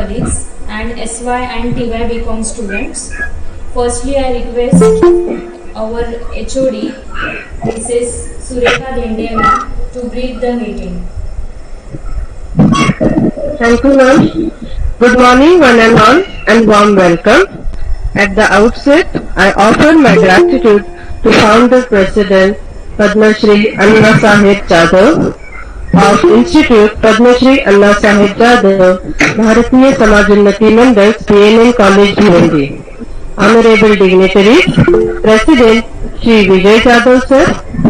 colleagues and SY and TY BCom students. Firstly, I request our HOD, Mrs. Surekha Dhende ma'am, to brief the meeting. Thank you, ma'am. Good morning, one and all, and warm welcome. At the outset, I offer my gratitude to Founder President Padma Shri Anna Saheb Jadhav of Institute Padma Shri Anna Saheb Jadhav, Bharatiya Samaj-Unnati Mandal, PNN College, Bhiwandi. Honorable dignitaries, President Shri Vijay Jadhav sir,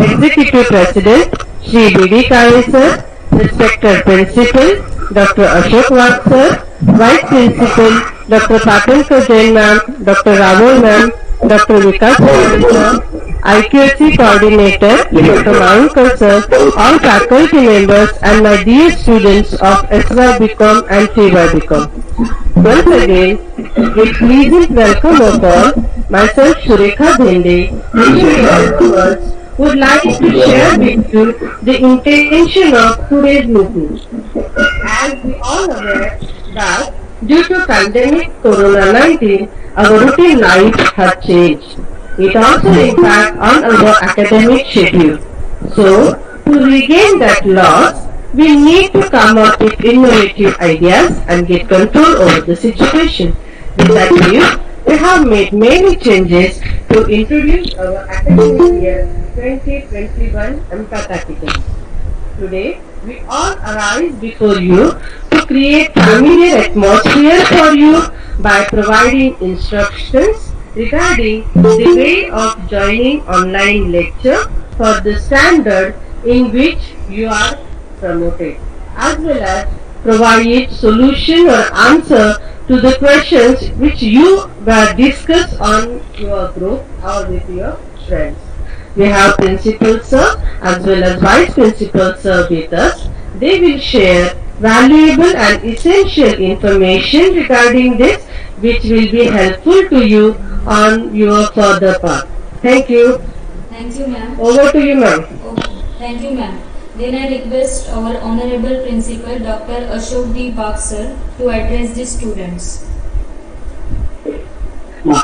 Executive President Shri B.D. Kale sir, Respected Principal Dr. Ashok Wagh sir, Vice Principal Dr. Patankar Jain ma'am, Dr. Ravol ma'am, Dr. Vikas sir, IQAC Coordinator Dr. Mayankar sir, all faculty members and my dear students of SY BCom and TY BCom. Once again, with pleasant welcome of all, myself Surekha Dhende would like to share with you the intention of today's meeting. As we all aware that due to pandemic Corona-19, our routine life has changed. It also impacts on our academic schedule. So, to regain that loss, we need to come up with innovative ideas and get control over the situation. With that view, we have made many changes to introduce our academic year 2021 emphatically. Today, we all arise before you to create familiar atmosphere for you by providing instructions regarding the way of joining online lecture for the standard in which you are promoted, as well as provide solution or answer to the questions which you were discussed on your group or with your friends. We have Principal Sir as well as Vice Principal Sir with us. They will share valuable and essential information regarding this, which will be helpful to you on your further path. Thank you. Thank you, ma'am. Over to you, ma'am. Thank you, ma'am. Then I request our Honorable Principal Dr. Ashok D. Wagh sir to address the students. Hello?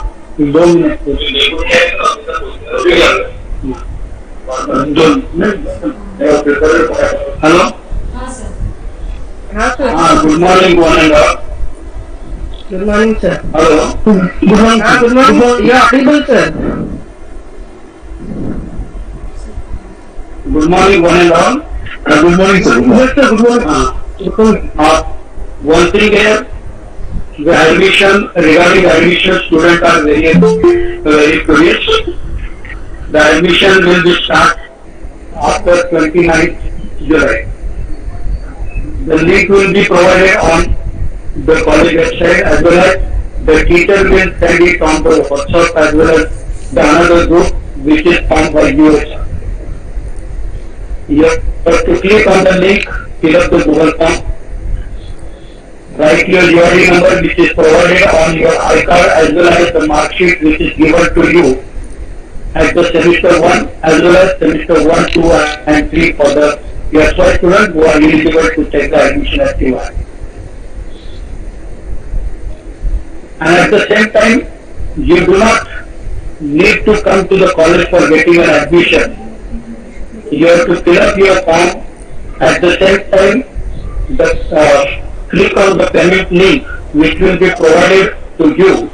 Sir. Good morning, one and all. Good morning, sir. Hello? Good morning. You are audible, sir. Good morning, one and all. Good morning, sir. Yes, sir. Good morning. One thing here, the admission, regarding admission, students are very curious. The admission will be start after 29th July. The link will be provided on the college website, as well as the teacher will send it on the WhatsApp, as well as the another group which is formed by US. You have to click on the link, fill up the Google form, write your UID number which is provided on your iCard, as well as the mark sheet which is given to you at the semester 1, as well as semester 1, 2 and 3 for the SY students who are eligible to take the admission at TY. And at the same time, you do not need to come to the college for getting an admission. You have to fill up your form. At the same time, click on the payment link which will be provided to you,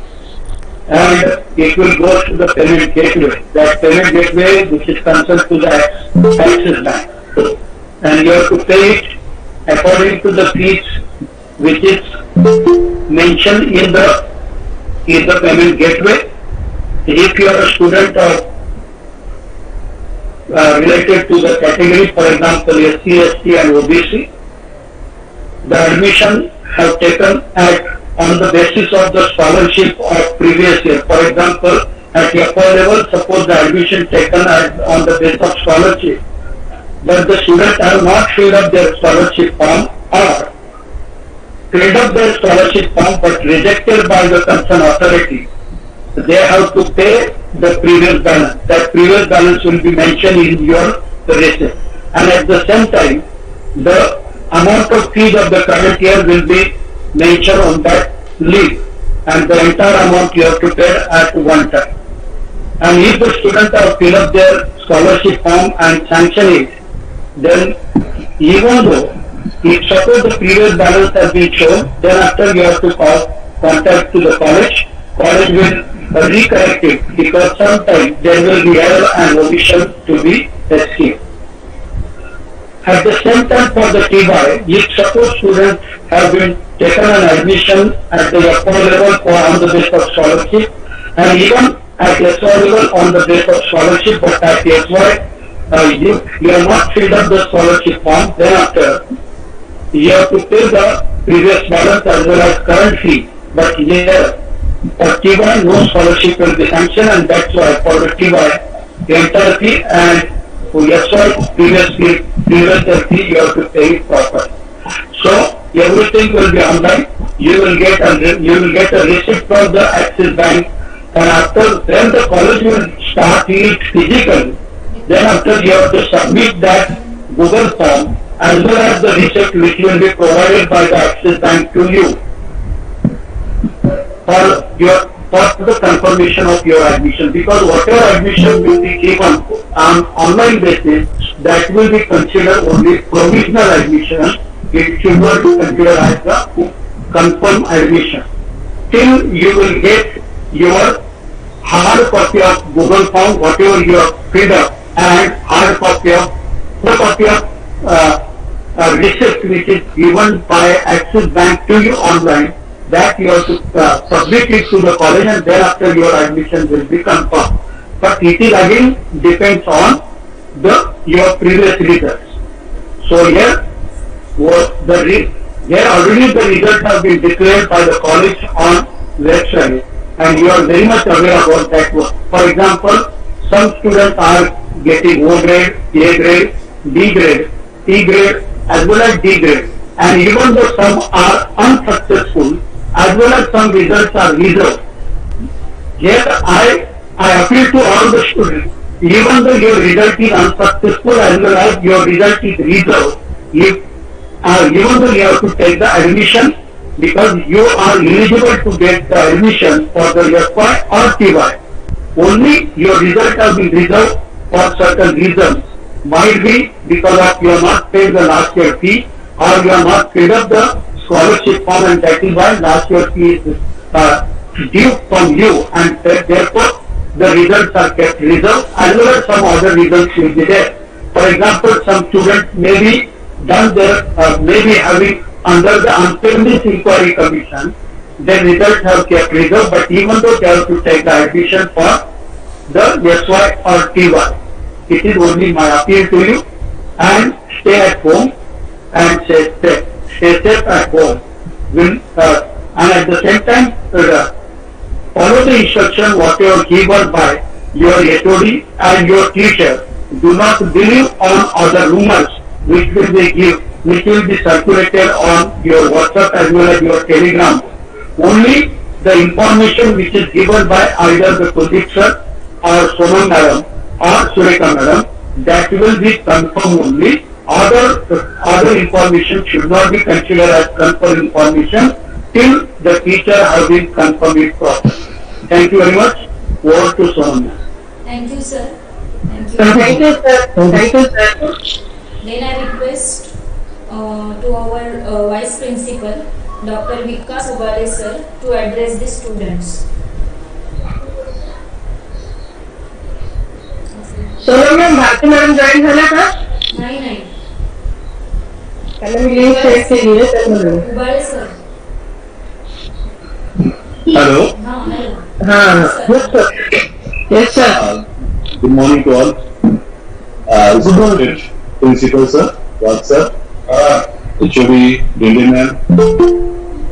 and it will go to the payment gateway. That payment gateway which is concerned to the Axis Bank. And you have to pay it according to the fees which is mentioned in the payment gateway. If you are a student of related to the category, for example SC, ST and OBC, the admission have taken on the basis of the scholarship of previous year. For example, at upper level, suppose the admission taken on the basis of scholarship, but the students have not filled up their scholarship form, or filled up their scholarship form but rejected by the concerned authority. They have to pay the previous balance. That previous balance will be mentioned in your receipt. And at the same time, the amount of fees of the current year will be mentioned on that list, and the entire amount you have to pay at one time. And if the students have filled up their scholarship form and sanction it, then even though if suppose the previous balance has been shown, then after you have to contact to the college will recorrect it, because sometimes there will be error and omission to be escaped. At the same time for the TY, if suppose students have been taken an admission at the upper level or on the basis of scholarship, and even at SY level on the basis of scholarship, but at SY you have not filled up the scholarship form, then after you have to pay the previous balance as well as current fee. But here for TY no scholarship will be sanctioned, and that's why for the TY the entire fee and for SY previous fee you have to pay it properly. So everything will be online. You will get a receipt from the Axis Bank, and after then the college will start it physically. Then after you have to submit that Google form as well as the receipt which will be provided by the Axis Bank to you for the confirmation of your admission, because whatever admission will be given on online basis, that will be considered only provisional admission. It should not be considered as the confirmed admission till you will get your hard copy of Google form, whatever you have filled up, and hard copy of receipt which is given by Axis Bank to you online. That you have to submit it to the college, and thereafter your admission will be confirmed. But it is again depends on your previous results. So here already the results have been declared by the college on website, and you are very much aware about that one. For example, some students are getting O grade, A grade, B grade, C grade as well as D grade, and even though some are unsuccessful, as well as some results are reserved. Here I appeal to all the students, even though your result is unsuccessful as well as your result is reserved, even though you have to take the admission, because you are eligible to get the admission for the FY or TY. Only your result has been reserved for certain reasons. Might be because of you have not paid the last year fee, or you have not filled up the scholarship form, and that is why last year fee is due from you, and therefore the results are kept reserved, as well as some other reasons will be there. For example, some students may be having under the unfairness inquiry commission, their results have kept reserved, but even though they have to take the admission for the SY or TY, it is only my appeal to you, and stay at home and stay safe at home. And at the same time, follow the instruction whatever given by your HOD and your teacher. Do not believe on other rumors which will be circulated on your WhatsApp as well as your Telegram. Only the information which is given by either the Kuldeep sir or Sonam madam or Surekha madam, that will be confirmed only. Other information should not be considered as confirmed information till the teacher has been confirmed it properly. Thank you very much. Over to Sonam. Thank you, sir. Thank you. Thank you, sir. Thank you, sir. Then I request to our Vice Principal, Dr. Vikas Ubale sir, to address the students. Sonam ma'am, Bharti madam join झाल्या का? नाही. त्यांना मी link share केली आहे त्यामध्ये. Ubale sir. Hello. हां, yes sir. Yes sir. Good morning to all. Good morning, Principal sir, Raj sir, HOD, Indian ma'am,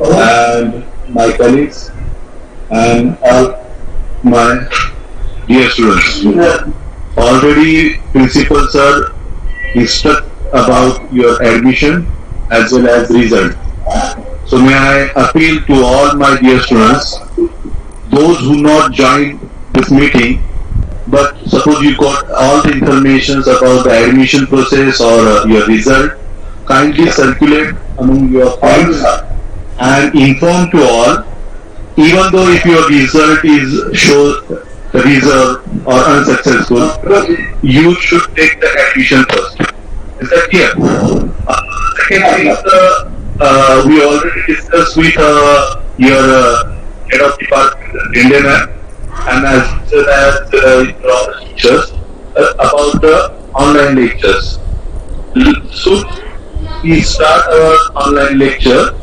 and my colleagues, and all my dear students. Already, Principal sir instructed about your admission as well as result. So may I appeal to all my dear students, those who not joined this meeting, but suppose you got all the information about the admission process or your result, kindly circulate among your friends and inform to all, even though if your result is show reserve or unsuccessful, you should take the admission first. Is that clear? Secondly, we already discussed with your head of department, Indian and as well as your teachers about the online lectures. So we start our online lecture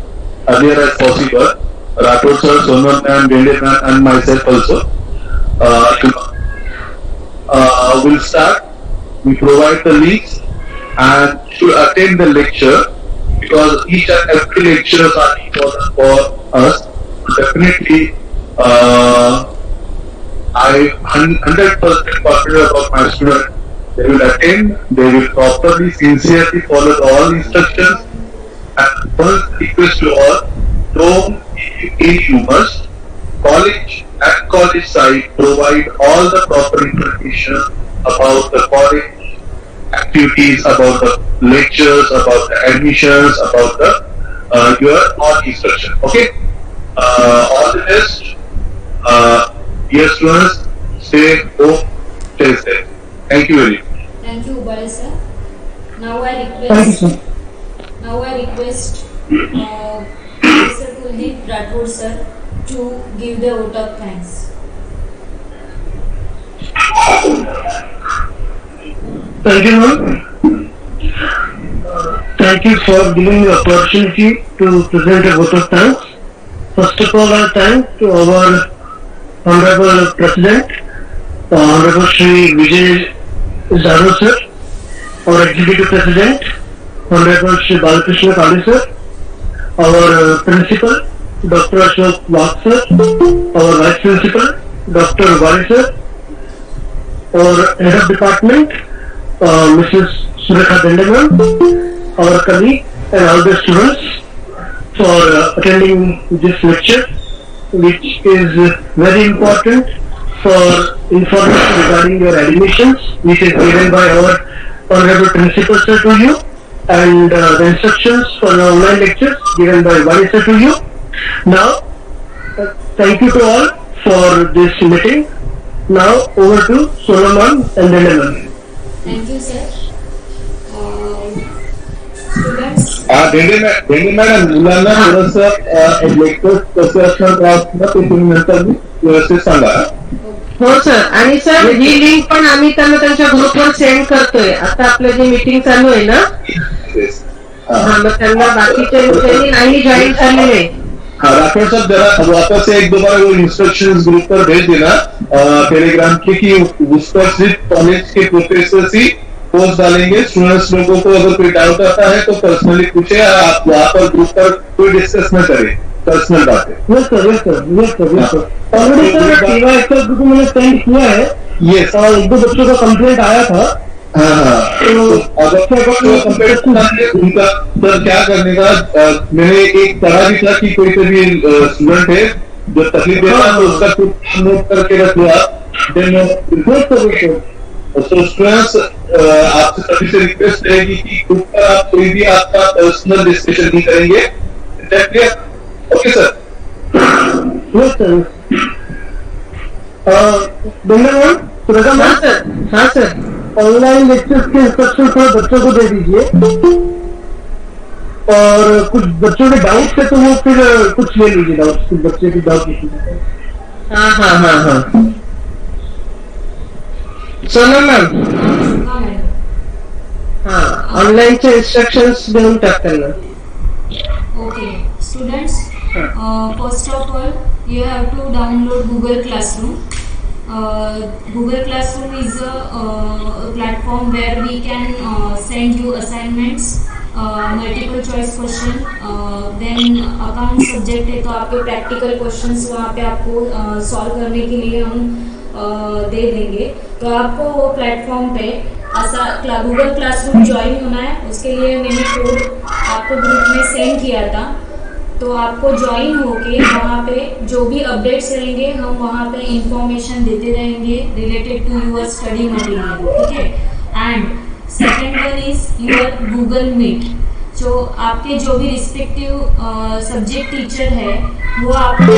earlier as possible. Rathod sir, Sonal ma'am, Dende ma'am and myself also. We'll start. We provide the links and should attend the lecture because each and every lectures are important for us. Definitely, I 100% confident about my students. They will attend, they will properly, sincerely follow all instructions. And first request to all, don't any humors. College and college side provide all the proper information about the college activities, about the lectures, about the admissions, about the your all instruction. Okay. All the best. Dear students, stay home, stay safe. Thank you very much. Thank you, Ubale sir. Now I Thank you, request. Now I request Mr. Kuldeep Rathod sir to give the vote of thanks. Thank you, ma'am. Thank you for giving the opportunity to present a vote of thanks. First of all, I thank to our Honorable President, Honorable Shri Vijay Zaro sir, our Executive President, Honorable Shri Balakrishna Kali sir, our Principal, Dr. Ashok Wagh sir, our Vice Principal, Dr. Wari sir, our Head of Department, Mrs. Surekha Dende, our colleague and all the students for attending this lecture, which is very important for information regarding your admissions, which is given by our Honorable Principal sir to you, and the instructions for the online lectures given by Wari sir to you. Now, thank you to all for this meeting. Now over to Solomon and Dende. Thank you, sir. Students, Dende madam मुलांना थोडंसं lecture कसं असणार ते तुम्ही नंतर व्यवस्थित सांगा. हो sir. आणि सर ही लिंक पण आम्ही त्यांच्या ग्रुपवर सेंड करतोय. आता आपलं जे मीटिंग चालू आहे ना, हा मग त्यांना बाकीचे त्यांनी नाही जॉईन झालेले. हाँ राठौड़ साहब जरा वापस से एक दोबारा वो इंस्ट्रक्शंस ग्रुप पर भेज देना टेलीग्राम के कि उस पर सिर्फ कॉलेज के प्रोफेसर ही पोस्ट डालेंगे. स्टूडेंट्स लोगों को अगर कोई डाउट आता है तो पर्सनली पूछे, आप वहाँ पर ग्रुप पर कोई डिस्कस न करें पर्सनल बातें. Yes sir, yes sir, yes sir, yes sir. Already sir TYX group में मैंने सेंड किया है. यस. और एक दो बच्चों का कंप्लेंट आया था. हाँ तो अगर कंप्लेंट उनका सर क्या करने का, मैंने एक तरह भी था कि कोई भी स्टूडेंट है जो तकलीफ देता है तो उसका कुछ नोट करके रख लो आप. देन तो स्टूडेंट्स आपसे सभी से रिक्वेस्ट रहेगी कि ग्रुप पर आप कोई भी आपका पर्सनल डिस्कशन नहीं करेंगे. Okay sir. Yes sir. धन्यवाद. हाँ सर. हाँ सर. ऑनलाइन लेक्चर्स के इंस्ट्रक्शन थोड़े बच्चों को दे दीजिए, और कुछ बच्चों के डाउट्स है तो वो फिर कुछ ले लीजिए. डाउट्स कुछ बच्चे की डाउट लीजिए. हाँ हाँ हाँ हाँ. सोनम मॅम, हाँ मॅडम. हाँ ऑनलाईनचे इन्स्ट्रक्शन्स देऊन टाक त्यांना. Okay, students. First of all, you have to download Google Classroom. Google Classroom is a platform where we can send you assignments, multiple choice question, then account subject है तो आपके practical questions वहाँ पे आपको solve करने के लिए हम दे देंगे. तो आपको वो प्लेटफॉर्म पे ऐसा गूगल क्लासरूम ज्वाइन होना है. उसके लिए मैंने कोड आपको ग्रुप में सेंड किया था. तो आपको ज्वाइन होके वहाँ पे जो भी अपडेट्स रहेंगे हम वहाँ पे इंफॉर्मेशन देते रहेंगे related to your study material. ठीक है. And second one is your Google Meet. जो आपके जो भी रिस्पेक्टिव सब्जेक्ट टीचर है वो आपको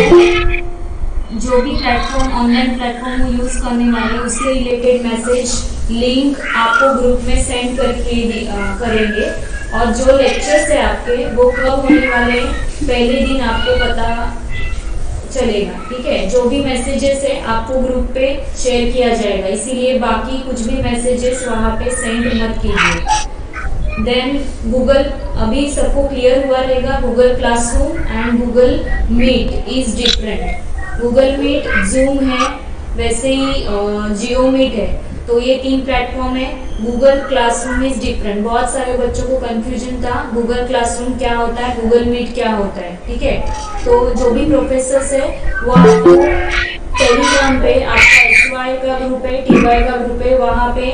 जो भी प्लेटफॉर्म ऑनलाइन प्लेटफॉर्म वो यूज करने वाले उससे रिलेटेड मैसेज लिंक आपको ग्रुप में सेंड करके करेंगे। और जो लेक्चर्स है आपके वो कब होने वाले पहले दिन आपको पता चलेगा, ठीक है। जो भी मैसेजेस है आपको ग्रुप पे शेयर किया जाएगा, इसीलिए बाकी कुछ भी मैसेजेस वहाँ पे सेंड मत कीजिए। देन गूगल, अभी सबको क्लियर हुआ रहेगा, Google Classroom and Google Meet is different. Google Meet Zoom है, वैसे ही जियो मीट है, तो ये 3 प्लेटफॉर्म है। Google classroom is different. बहुत सारे बच्चों को कंफ्यूजन था गूगल क्लासरूम क्या होता है, गूगल मीट क्या होता है, ठीक है। तो जो भी प्रोफेसर्स है वो आपको टेलीग्राम पे, आपका HY का ग्रुप है, TY का ग्रुप है, वहाँ पे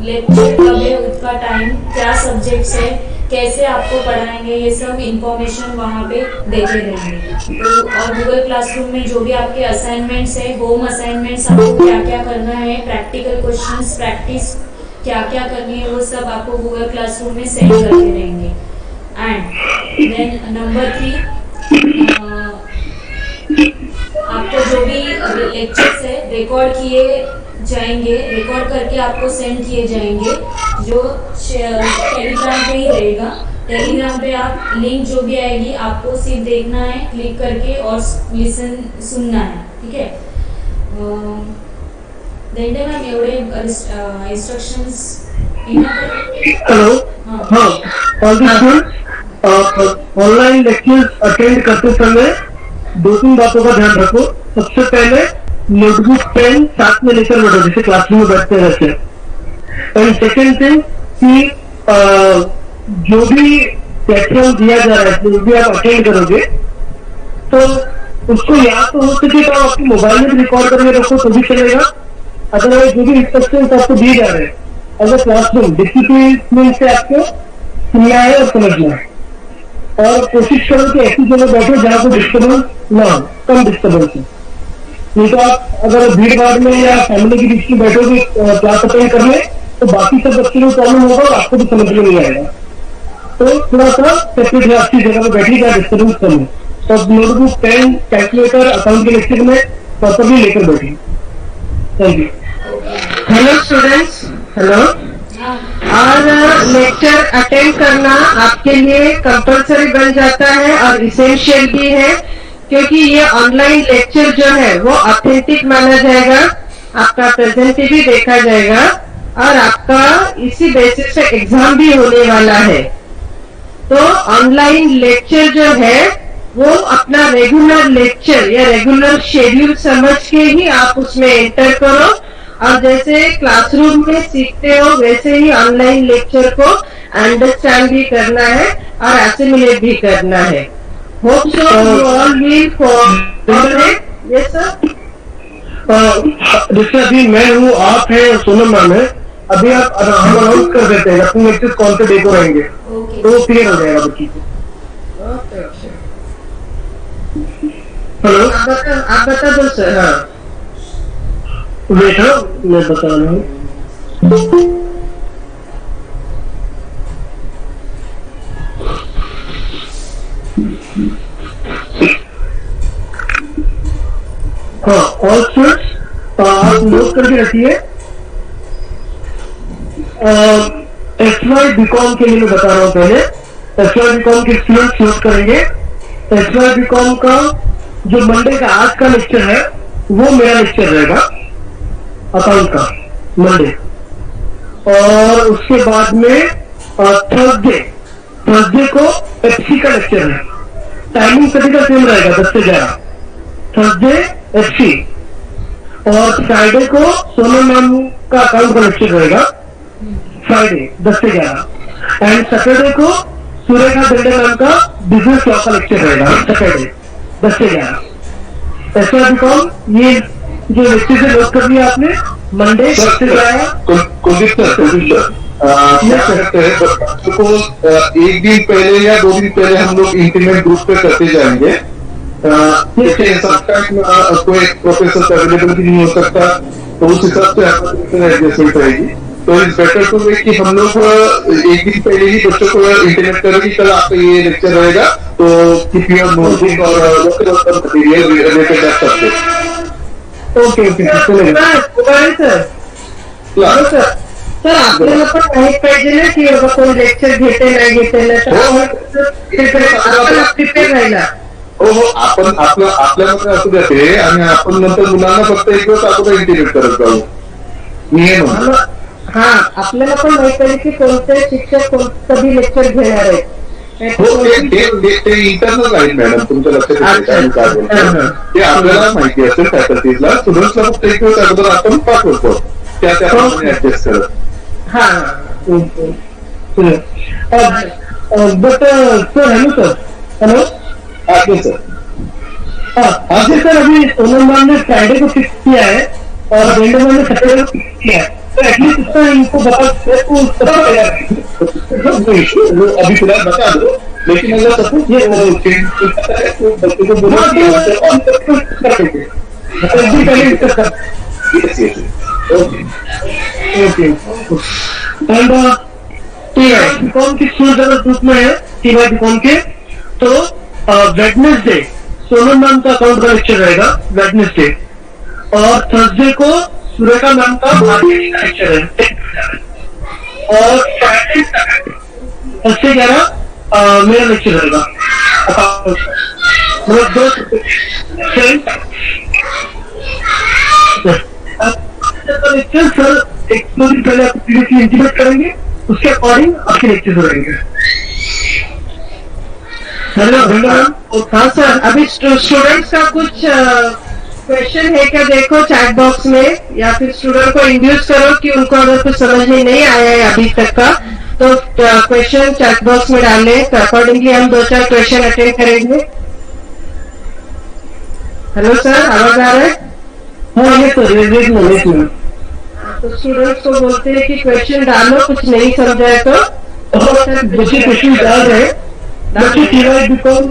लेक्चर कब है, उसका टाइम, क्या सब्जेक्ट्स है, कैसे आपको पढ़ाएंगे, ये सब इंफॉर्मेशन वहाँ पे देते रहेंगे। तो और गूगल क्लासरूम में जो भी आपके असाइनमेंट्स है, होम असाइनमेंट्स, आपको क्या क्या करना है, प्रैक्टिकल क्वेश्चंस प्रैक्टिस क्या क्या करनी है, वो सब आपको गूगल क्लासरूम में सेंड करते रहेंगे। एंड देन नंबर 3, आपको जो भी लेक्चर्स है रिकॉर्ड किए जाएंगे, रिकॉर्ड करके आपको सेंड किए जाएंगे, जो टेलीग्राम पे ही रहेगा। टेलीग्राम पे आप लिंक जो भी आएगी आपको सिर्फ देखना है, क्लिक करके और लिसन सुनना है, ठीक है। देंडे मैम एवढे इंस्ट्रक्शंस हेलो, हाँ, ऑनलाइन लेक्चर्स अटेंड करते समय 2-3 बातों का ध्यान रखो। सबसे पहले नोटबुक पेन साथ में लेकर बैठो, जैसे क्लासरूम में बैठते रहते हैं। एंड सेकेंड थिंग कि जो भी प्लेटफॉर्म दिया जा रहा है, जो भी आप अटेंड करोगे, तो उसको या तो हो सके तो आप अपने मोबाइल में रिकॉर्ड करके रखो तो भी चलेगा। अदरवाइज जो भी इंस्ट्रक्शन आपको दिए जा रहे हैं एज अ क्लासरूम डिसिप्लिन से आपको सुनना है और समझना है। और कोशिश करो कि ऐसी जगह बैठो जहाँ को डिस्टर्बेंस ना हो, कम डिस्टर्बेंस हो। नहीं तो आप अगर भीड़ भाड़ में या फैमिली के बीच में बैठोगे क्लास अटेंड करने, तो बाकी सब बच्चों को प्रॉब्लम होगा और आपको भी समझ में नहीं आएगा। तो थोड़ा सा सेपरेट अच्छी जगह में बैठिए जहाँ डिस्टर्बेंस कम हो। तो नोटबुक, पेन, कैलकुलेटर अकाउंट के लेक्चर में प्रॉपरली लेकर बैठिए। Thank you. Hello students, hello. और लेक्चर अटेंड करना आपके लिए कंपलसरी बन जाता है और इसेंशियल भी है, क्योंकि ये ऑनलाइन लेक्चर जो है वो ऑथेंटिक माना जाएगा, आपका प्रेजेंटेटिव देखा जाएगा और आपका इसी बेसिस पे एग्जाम भी होने वाला है। तो ऑनलाइन लेक्चर जो है वो अपना रेगुलर लेक्चर या रेगुलर शेड्यूल समझ के ही आप उसमें एंटर करो, और जैसे क्लासरूम में सीखते हो वैसे ही ऑनलाइन लेक्चर को अंडरस्टैंड भी करना है और एसिमुलेट भी करना है। Hope so you all will cooperate. Yes sir. जैसे अभी मैं हूँ, आप हैं और सोनम मैम है, अभी आप हम अनाउंस कर देते हैं अपने लेक्चर कौन से डे को रहेंगे, तो क्लियर हो जाएगा बच्ची को। हेलो, आप बता दो सर। हाँ बेटा, मैं बता रहा हूँ। हाँ, ऑल स्टूडेंट्स आप नोट करके रखिए। SY BCom के लिए मैं बता रहा हूँ। पहले SY BCom के स्टूडेंट्स नोट करेंगे। SY BCom का जो मंडे का आज का लेक्चर है वो मेरा लेक्चर रहेगा, अकाउंट का मंडे। और उसके बाद में थर्सडे को एफसी का लेक्चर है। टाइमिंग सभी का सेम रहेगा, 10 से 11 थर्सडे एफसी। और फ्राइडे को सोनम मैम का अकाउंट का लेक्चर रहेगा, फ्राइडे 10 से 11। एंड सैटरडे को सुरेखा बेंडे मैम का बिजनेस लॉ का लेक्चर रहेगा, सैटरडे 10 से 11। SY BCom ये जो लेक्चर से नोट कर लिया आपने, मंडे 10 से 11। कुलदीप सर क्या करते हैं बच्चों को एक दिन पहले या 2 दिन पहले हम लोग इंटीमेट ग्रुप पे करते जाएंगे। जैसे कोई प्रोफेसर अवेलेबल भी नहीं हो सकता, तो उस हिसाब से आपको एडजस्टमेंट रहेगी। तो इट्स बेटर टू कि हम लोग एक दिन पहले ही बच्चों को इंटीमेट करें कि कल आपका ये लेक्चर रहेगा, तो कीप योर नोटबुक और material related that subject. Okay okay चलेगा. सर सर आपल्याला पण माहित पाहिजे ना की बाबा कोण लेक्चर घेते नाही घेते ना, तर आपण प्रिपेअर राहिला. हो हो, आपण आपल्यामध्ये असू द्या ते, आणि आपण नंतर मुलांना फक्त एक दिवस अगोदर इंटिमेट करत जाऊ. नियम हा आपल्याला पण माहित पाहिजे की कोणते शिक्षक कधी लेक्चर घेणार आहेत. हो, ते इंटरनल आहेत मॅडम, तुमच्या लक्षात येईल काय बोलतो ते आपल्याला माहिती असेल फॅकल्टीजला. स्टुडंट्सला फक्त एक दिवस अगोदर आपण पाठवतो, त्याप्रमाणे ऍडजस्ट करत. हा but sir hello sir, hello. Okay sir. हाँ सर, अभी सोनम मैम ने फ्राइडे को फिक्स किया है और वेंडर मैम ने सैटरडे को फिक्स किया है, तो एटलीस्ट उसका इनको बता अभी फिलहाल बता दो, लेकिन अगर सपोज ये चेंज होता है तो बच्चे को बोलो ओके. एंड कौन किस ग्रुप में है टीवाई कौन के, तो वेडनेसडे सोनम मैम का अकाउंट का लेक्चर रहेगा वेडनेसडे, और थर्सडे को सुरेखा मैम का मार्केटिंग का लेक्चर है, और फ्राइडे 10 से 11 मेरा लेक्चर रहेगा. मतलब 2 लेक्चर सर एक 2 दिन पहले आप प्रीवियसली इंटीमेट करेंगे, उसके अकॉर्डिंग आपके लेक्चर रहेंगे. हाँ सर, अभी स्टूडेंट्स का कुछ क्वेश्चन है क्या देखो चैट बॉक्स में, या फिर स्टूडेंट को इंड्यूस करो कि उनको अगर कुछ समझ में नहीं आया है अभी तक का, तो क्वेश्चन चैट बॉक्स में डालें, तो अकॉर्डिंगली हम 2-4 क्वेश्चन अटेंड करेंगे. हेलो सर, आवाज आ रहा है? हाँ ये सर, तो स्टूडेंट्स को बोलते हैं कि क्वेश्चन डालो, कुछ नहीं समझा है तो बच्चे क्वेश्चन डाल रहे हैं. बच्चे टीवाई बीकॉम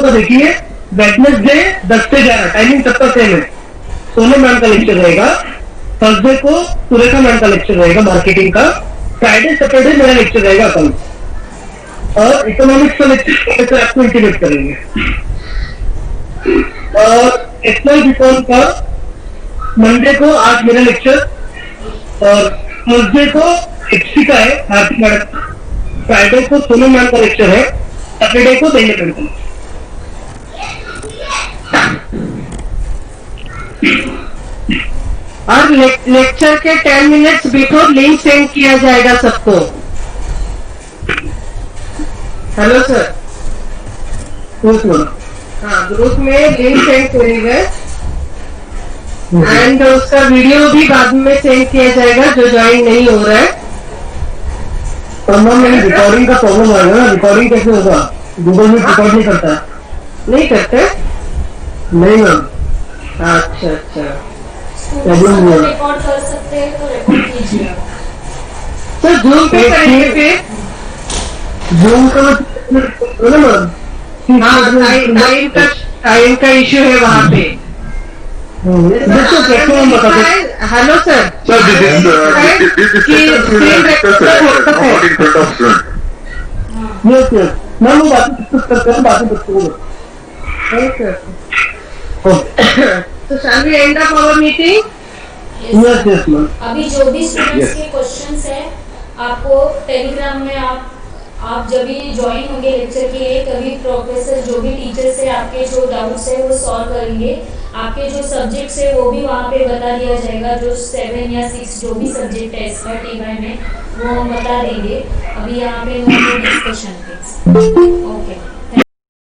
का देखिए, वेडनेसडे 10 से 11 टाइमिंग सबका सेम है. सोनम मैम का लेक्चर रहेगा, थर्सडे को सुरेखा मैम का लेक्चर रहेगा मार्केटिंग का, फ्राइडे सैटरडे मेरा लेक्चर रहेगा अकाउंट, और इकोनॉमिक्स का लेक्चर आपको इंटीमेट करेंगे. और एक्सएल बीकॉम का मंडे को आज मेरा लेक्चर, और थर्सडे को एचसी का है आरती मैडम, फ्राइडे को सोनम मैम का लेक्चर है, सैटरडे को देने पड़ता है. और लेक्चर के 10 मिनट्स बिफोर लिंक सेंड किया जाएगा सबको. Hello sir. हाँ, ग्रुप में लिंक सेंड करेंगे, एंड उसका वीडियो भी बाद में सेंड किया जाएगा जो ज्वाइन नहीं हो रहा है. मैम रिकॉर्डिंग का प्रॉब्लम आएगा ना, रिकॉर्डिंग कैसे होगा? गूगल में रिकॉर्ड नहीं करता है. नहीं करते? नहीं मैम. अच्छा अच्छा. रिकॉर्ड कर सकते हैं तो रिकॉर्ड कीजिए. सर जूम पे करेंगे फिर. जूम का मैम. हाँ, टाइम का इश्यू है वहाँ पे. Hello sir. Sir, this is recording front of student. Yes yes ma'am, वो बातें डिस्कस करते हैं, बातें बच्चों को. So shall we end up our meeting? Yes yes ma'am. अभी जो भी स्टूडेंट्स के क्वेश्चंस है, आपको टेलीग्राम में आप जब भी ज्वाइन होंगे लेक्चर के, तभी प्रोफेसर जो भी टीचर्स है आपके जो डाउट्स है वो सॉल्व करेंगे. आपके जो सब्जेक्ट्स है वो भी वहाँ पे बता दिया जाएगा, जो 7 या 6 जो भी सब्जेक्ट है इस बार टीवाई में वो हम बता देंगे. अभी यहाँ पे डिस्कशन. ओके.